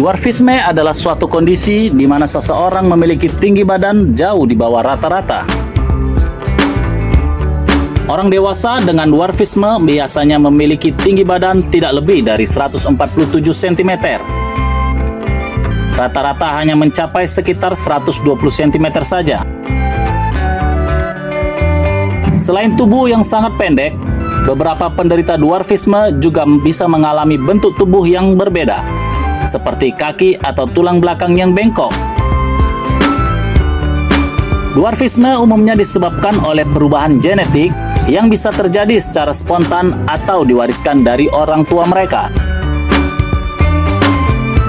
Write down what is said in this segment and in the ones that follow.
Dwarfisme adalah suatu kondisi di mana seseorang memiliki tinggi badan jauh di bawah rata-rata. Orang dewasa dengan dwarfisme biasanya memiliki tinggi badan tidak lebih dari 147 cm. Rata-rata hanya mencapai sekitar 120 cm saja. Selain tubuh yang sangat pendek, beberapa penderita dwarfisme juga bisa mengalami bentuk tubuh yang berbeda, seperti kaki atau tulang belakang yang bengkok. Dwarfisme umumnya disebabkan oleh perubahan genetik yang bisa terjadi secara spontan atau diwariskan dari orang tua mereka.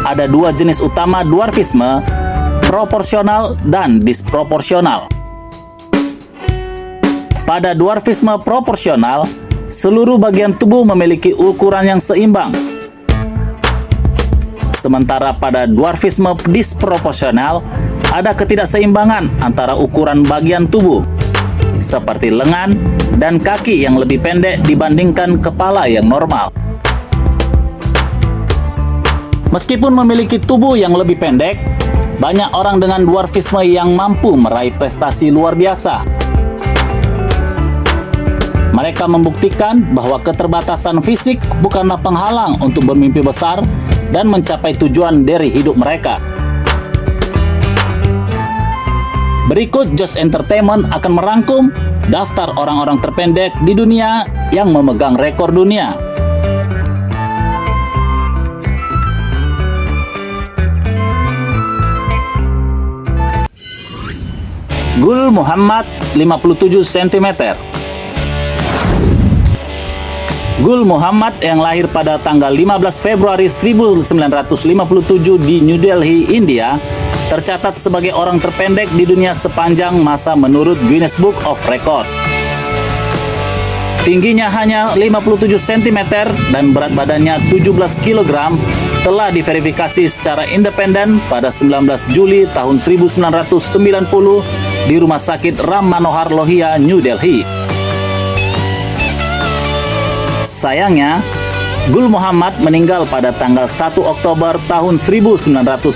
Ada dua jenis utama dwarfisme, proporsional dan disproporsional. Pada dwarfisme proporsional, seluruh bagian tubuh memiliki ukuran yang seimbang. Sementara pada dwarfisme disproporsional, ada ketidakseimbangan antara ukuran bagian tubuh, seperti lengan dan kaki yang lebih pendek dibandingkan kepala yang normal. Meskipun memiliki tubuh yang lebih pendek, banyak orang dengan dwarfisme yang mampu meraih prestasi luar biasa. Mereka membuktikan bahwa keterbatasan fisik bukanlah penghalang untuk bermimpi besar dan mencapai tujuan dari hidup mereka. Berikut Josh Entertainment akan merangkum daftar orang-orang terpendek di dunia yang memegang rekor dunia. Gul Muhammad, 57 cm. Gul Muhammad yang lahir pada tanggal 15 Februari 1957 di New Delhi, India, tercatat sebagai orang terpendek di dunia sepanjang masa menurut Guinness Book of Record. Tingginya hanya 57 cm dan berat badannya 17 kg telah diverifikasi secara independen pada 19 Juli tahun 1990 di Rumah Sakit Ram Manohar Lohia, New Delhi. Sayangnya, Gul Muhammad meninggal pada tanggal 1 Oktober tahun 1997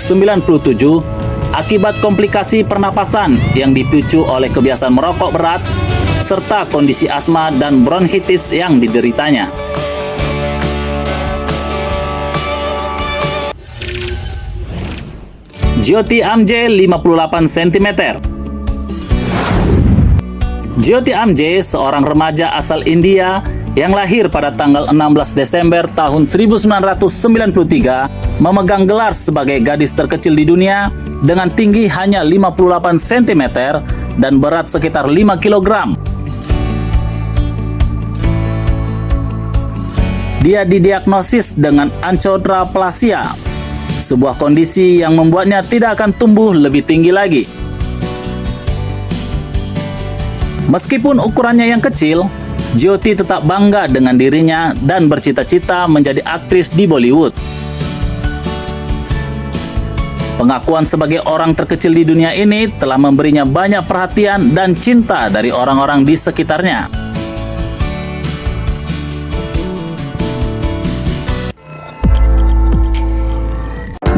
akibat komplikasi pernapasan yang dipicu oleh kebiasaan merokok berat serta kondisi asma dan bronkitis yang dideritanya. Jyoti Amje, 58 cm. Jyoti Amje, seorang remaja asal India yang lahir pada tanggal 16 Desember tahun 1993, memegang gelar sebagai gadis terkecil di dunia dengan tinggi hanya 58 cm dan berat sekitar 5 kg. Dia didiagnosis dengan achondroplasia, sebuah kondisi yang membuatnya tidak akan tumbuh lebih tinggi lagi. Meskipun ukurannya yang kecil, Jyoti tetap bangga dengan dirinya dan bercita-cita menjadi aktris di Bollywood. Pengakuan sebagai orang terkecil di dunia ini telah memberinya banyak perhatian dan cinta dari orang-orang di sekitarnya.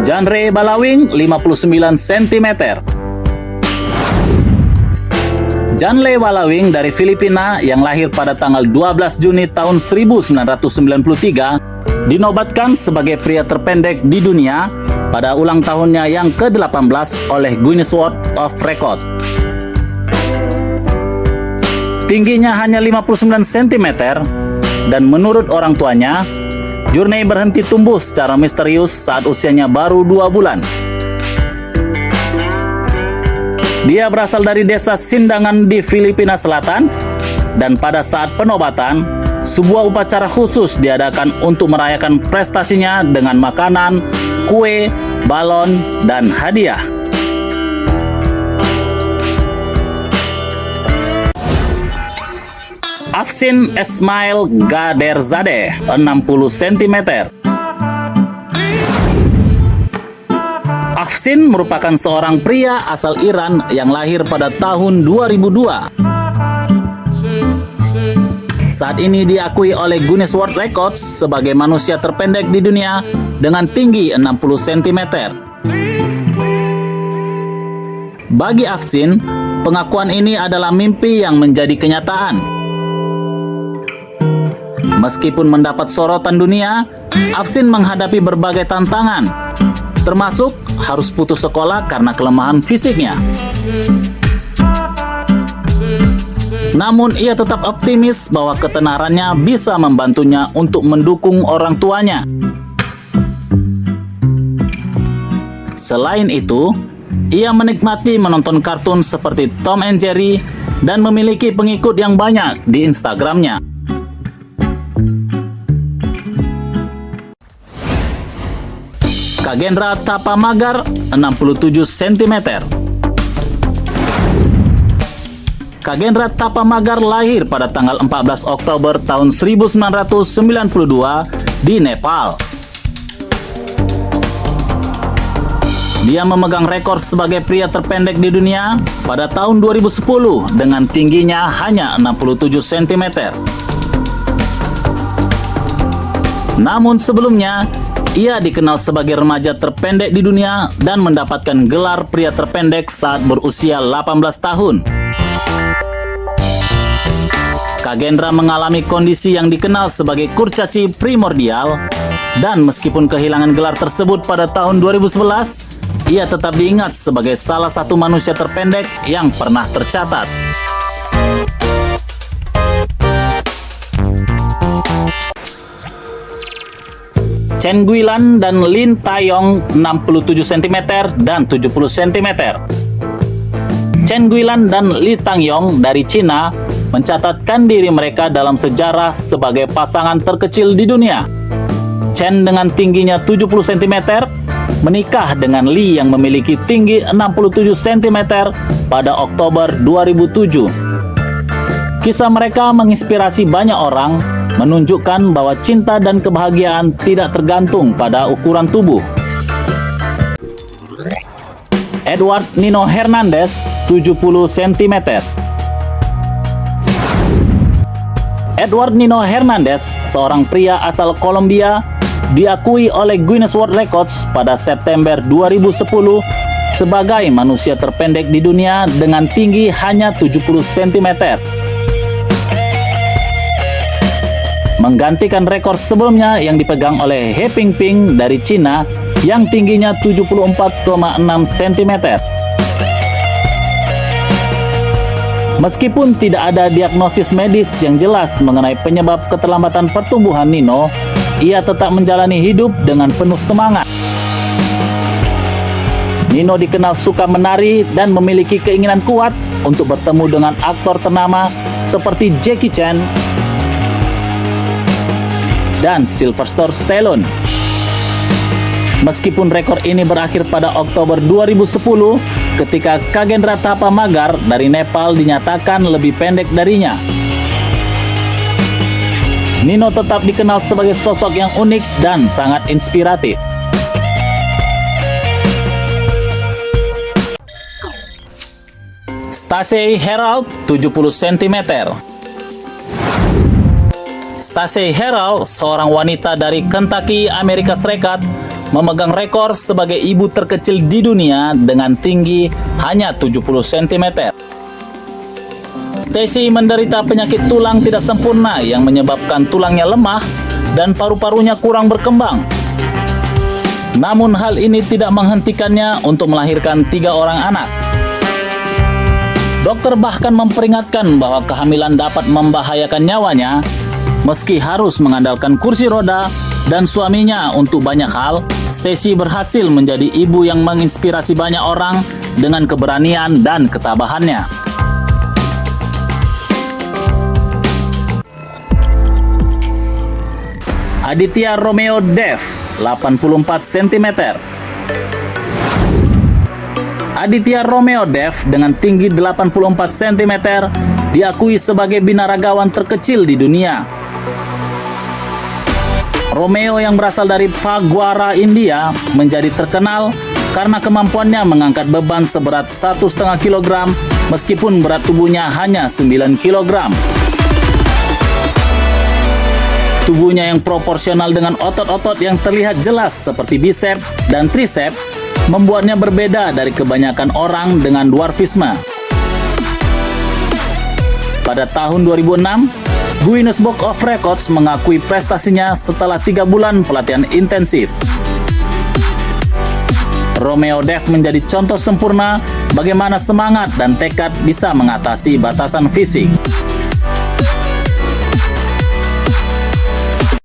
Janre Balawing, 59 cm. Janre Balawing dari Filipina yang lahir pada tanggal 12 Juni tahun 1993 dinobatkan sebagai pria terpendek di dunia pada ulang tahunnya yang ke-18 oleh Guinness World of Record. Tingginya hanya 59 cm dan menurut orang tuanya, Janre berhenti tumbuh secara misterius saat usianya baru 2 bulan. Dia berasal dari desa Sindangan di Filipina Selatan, dan pada saat penobatan, sebuah upacara khusus diadakan untuk merayakan prestasinya dengan makanan, kue, balon, dan hadiah. Afshin Esmail Gaderzadeh, 60 cm. Afshin merupakan seorang pria asal Iran yang lahir pada tahun 2002. Saat ini diakui oleh Guinness World Records sebagai manusia terpendek di dunia dengan tinggi 60 cm. Bagi Afshin, pengakuan ini adalah mimpi yang menjadi kenyataan. Meskipun mendapat sorotan dunia, Afshin menghadapi berbagai tantangan, termasuk harus putus sekolah karena kelemahan fisiknya. Namun ia tetap optimis bahwa ketenarannya bisa membantunya untuk mendukung orang tuanya. Selain itu, ia menikmati menonton kartun seperti Tom and Jerry dan memiliki pengikut yang banyak di Instagramnya. Kagendra Tapamagar, 67 cm. Kagendra Tapamagar lahir pada tanggal 14 Oktober tahun 1992 di Nepal. Dia memegang rekor sebagai pria terpendek di dunia pada tahun 2010 dengan tingginya hanya 67 cm. Namun sebelumnya, ia dikenal sebagai remaja terpendek di dunia dan mendapatkan gelar pria terpendek saat berusia 18 tahun. Kagendra mengalami kondisi yang dikenal sebagai kurcaci primordial, dan meskipun kehilangan gelar tersebut pada tahun 2011, ia tetap diingat sebagai salah satu manusia terpendek yang pernah tercatat. Chen Guilan dan Lin Taeyong, 67 cm dan 70 cm. Chen Guilan dan Li Tangyong dari Cina mencatatkan diri mereka dalam sejarah sebagai pasangan terkecil di dunia. Chen dengan tingginya 70 cm menikah dengan Li yang memiliki tinggi 67 cm pada Oktober 2007. Kisah mereka menginspirasi banyak orang, menunjukkan bahwa cinta dan kebahagiaan tidak tergantung pada ukuran tubuh. Edward Nino Hernandez, 70 cm. Edward Nino Hernandez, seorang pria asal Kolombia, diakui oleh Guinness World Records pada September 2010 sebagai manusia terpendek di dunia dengan tinggi hanya 70 cm. Menggantikan rekor sebelumnya yang dipegang oleh He Pingping dari Cina yang tingginya 74,6 cm. Meskipun tidak ada diagnosis medis yang jelas mengenai penyebab keterlambatan pertumbuhan Nino, ia tetap menjalani hidup dengan penuh semangat. Nino dikenal suka menari dan memiliki keinginan kuat untuk bertemu dengan aktor ternama seperti Jackie Chan dan Sylvester Stallone. Meskipun rekor ini berakhir pada Oktober 2010 ketika Kagendra Tapamagar dari Nepal dinyatakan lebih pendek darinya. Nino tetap dikenal sebagai sosok yang unik dan sangat inspiratif. Stacey Herald, 70 cm. Stacey Herald, seorang wanita dari Kentucky, Amerika Serikat, memegang rekor sebagai ibu terkecil di dunia dengan tinggi hanya 70 cm. Stacey menderita penyakit tulang tidak sempurna yang menyebabkan tulangnya lemah dan paru-parunya kurang berkembang. Namun hal ini tidak menghentikannya untuk melahirkan 3 orang anak. Dokter bahkan memperingatkan bahwa kehamilan dapat membahayakan nyawanya, meski harus mengandalkan kursi roda dan suaminya untuk banyak hal. Stacey berhasil menjadi ibu yang menginspirasi banyak orang dengan keberanian dan ketabahannya. Aditya Romeo Dev, 84 cm. Aditya Romeo Dev dengan tinggi 84 cm diakui sebagai binaragawan terkecil di dunia. Romeo yang berasal dari Phagwara, India, menjadi terkenal karena kemampuannya mengangkat beban seberat 1,5 kg meskipun berat tubuhnya hanya 9 kg. tubuhnya yang proporsional dengan otot-otot yang terlihat jelas seperti bicep dan tricep membuatnya berbeda dari kebanyakan orang dengan dwarfisme. Pada tahun 2006, Guinness Book of Records mengakui prestasinya setelah 3 bulan pelatihan intensif. Romeo Dev menjadi contoh sempurna bagaimana semangat dan tekad bisa mengatasi batasan fisik.